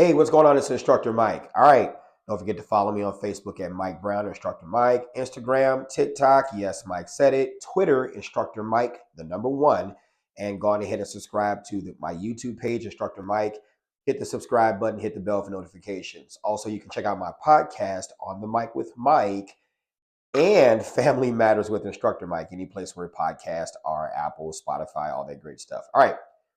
Hey, what's going on? It's Instructor Mike. All right. Don't forget to follow me on Facebook at Mike Brown, Instructor Mike, Instagram, TikTok. Yes, Mike said it. Twitter, Instructor Mike, the number one. And go on ahead and subscribe to my YouTube page, Instructor Mike. Hit the subscribe button, hit the bell for notifications. Also, you can check out my podcast on the Mic with Mike and Family Matters with Instructor Mike, any place where podcasts are, Apple, Spotify, all that great stuff. All right,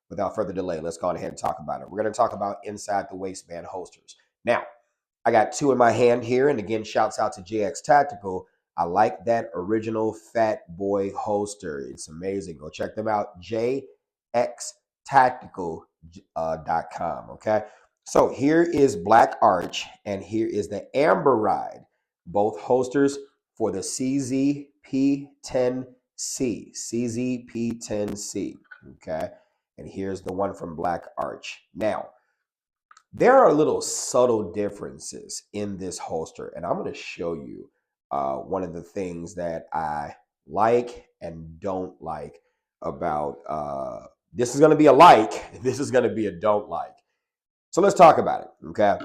without further delay, let's go ahead and talk about it. We're going to talk about inside the waistband holsters. Now, I got two in my hand here, and again, shouts out to JX Tactical. I like that original Fat Boy holster. It's amazing. Go check them out, jxtactical.com, okay? So here is Black Arch, and here is the Amber Ride. Both holsters for the CZP-10C, CZP-10C, okay? And here's the one from Black Arch. Now, there are little subtle differences in this holster, and I'm going to show you one of the things that I like and don't like about this is going to be a like, this is going to be a don't like. So let's talk about it, okay?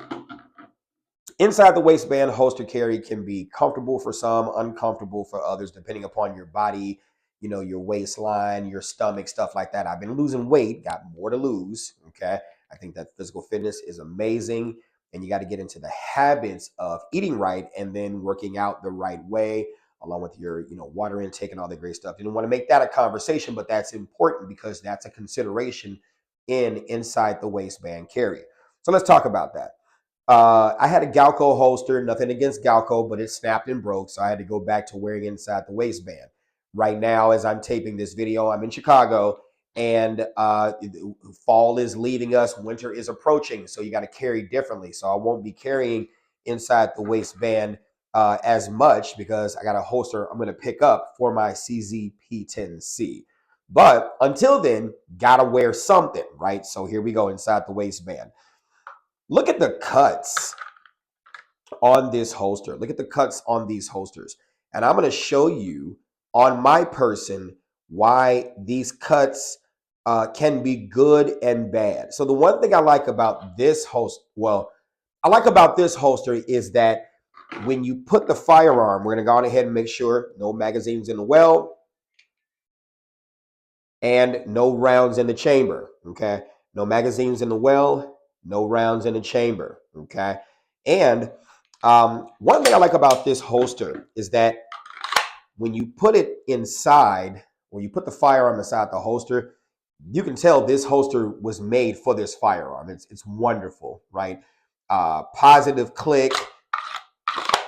Inside the waistband holster carry can be comfortable for some, uncomfortable for others, depending upon your body, your waistline, your stomach, stuff like that. I've been losing weight, got more to lose, okay? I think that physical fitness is amazing, and you got to get into the habits of eating right and then working out the right way, along with your, water intake and all the great stuff. Didn't want to make that a conversation, but that's important because that's a consideration inside the waistband carry. So let's talk about that. I had a Galco holster, nothing against Galco, but it snapped and broke, so I had to go back to wearing inside the waistband. Right now, as I'm taping this video, I'm in Chicago, and fall is leaving us, winter is approaching, so you got to carry differently. So I won't be carrying inside the waistband as much because I got a holster I'm going to pick up for my CZP-10C. But until then, got to wear something, right? So here we go inside the waistband. Look at the cuts on this holster. Look at the cuts on these holsters. And I'm going to show you on my person why these cuts can be good and bad. So the one thing I like about this holster, is that when you put the firearm, we're going to go on ahead and make sure no magazines in the well and no rounds in the chamber, okay? No magazines in the well, no rounds in the chamber, okay? And one thing I like about this holster is that when you put it inside, when you put the firearm inside the holster, you can tell this holster was made for this firearm. It's wonderful, right? Positive click,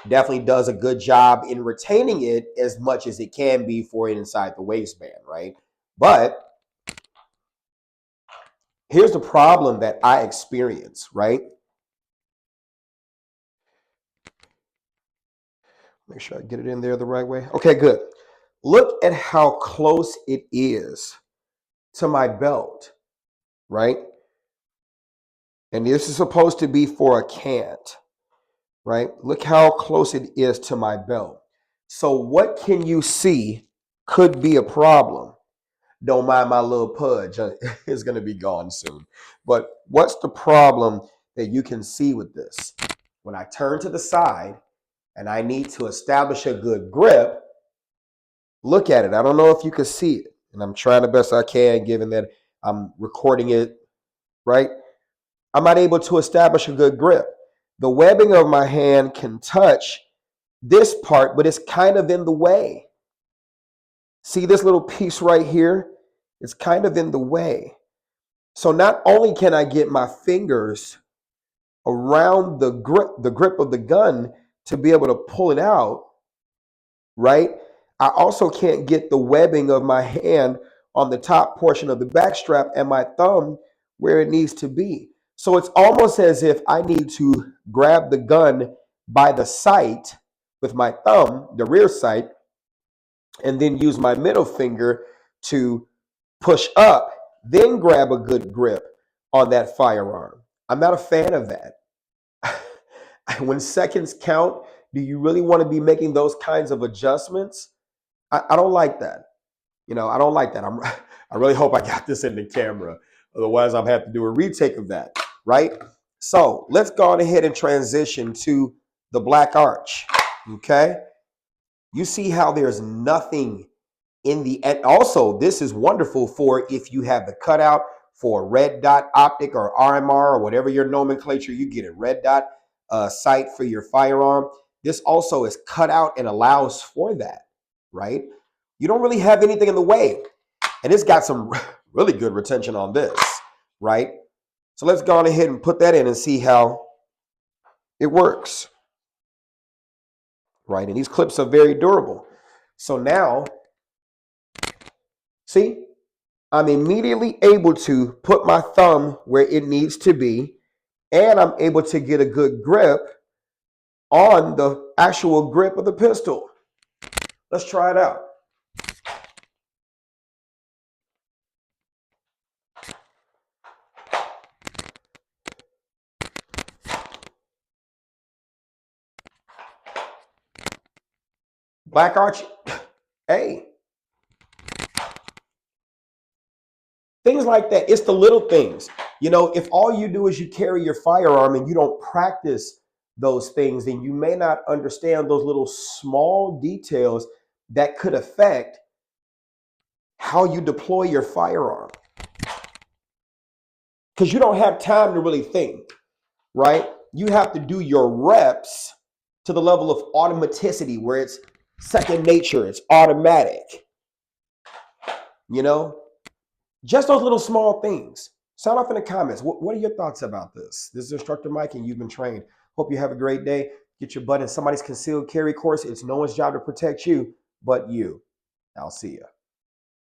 definitely does a good job in retaining it as much as it can be for inside the waistband, right? But here's the problem that I experience, right? Make sure I get it in there the right way. Okay, good. Look at how close it is to my belt, right? And this is supposed to be for a cant, right? Look how close it is to my belt. So what can you see could be a problem? Don't mind my little pudge. It's going to be gone soon. But what's the problem that you can see with this? When I turn to the side and I need to establish a good grip, look at it. I don't know if you can see it. And I'm trying the best I can, given that I'm recording it, right? I'm not able to establish a good grip. The webbing of my hand can touch this part, but it's kind of in the way. See this little piece right here? It's kind of in the way. So not only can I get my fingers around the grip of the gun to be able to pull it out, right? I also can't get the webbing of my hand on the top portion of the back strap and my thumb where it needs to be. So it's almost as if I need to grab the gun by the sight with my thumb, the rear sight, and then use my middle finger to push up, then grab a good grip on that firearm. I'm not a fan of that. When seconds count, do you really want to be making those kinds of adjustments? I don't like that. I don't like that. I really hope I got this in the camera. Otherwise, I'm going to have to do a retake of that, right? So let's go on ahead and transition to the black arch. Okay. You see how there's nothing in the, and also this is wonderful for if you have the cutout for red dot optic or RMR or whatever your nomenclature you get, a red dot sight for your firearm. This also is cut out and allows for that, right? You don't really have anything in the way. And it's got some really good retention on this, right? So let's go on ahead and put that in and see how it works, right? And these clips are very durable. So now, see, I'm immediately able to put my thumb where it needs to be, and I'm able to get a good grip on the actual grip of the pistol. Let's try it out. Black arch, hey, things like that. It's the little things. You know, if all you do is you carry your firearm and you don't practice those things, then you may not understand those little small details that could affect how you deploy your firearm. Because you don't have time to really think, right? You have to do your reps to the level of automaticity where it's second nature, it's automatic. You know, just those little small things. Sound off in the comments. What are your thoughts about this? This is Instructor Mike, and you've been trained. Hope you have a great day. Get your butt in somebody's concealed carry course. It's no one's job to protect you but you. I'll see you.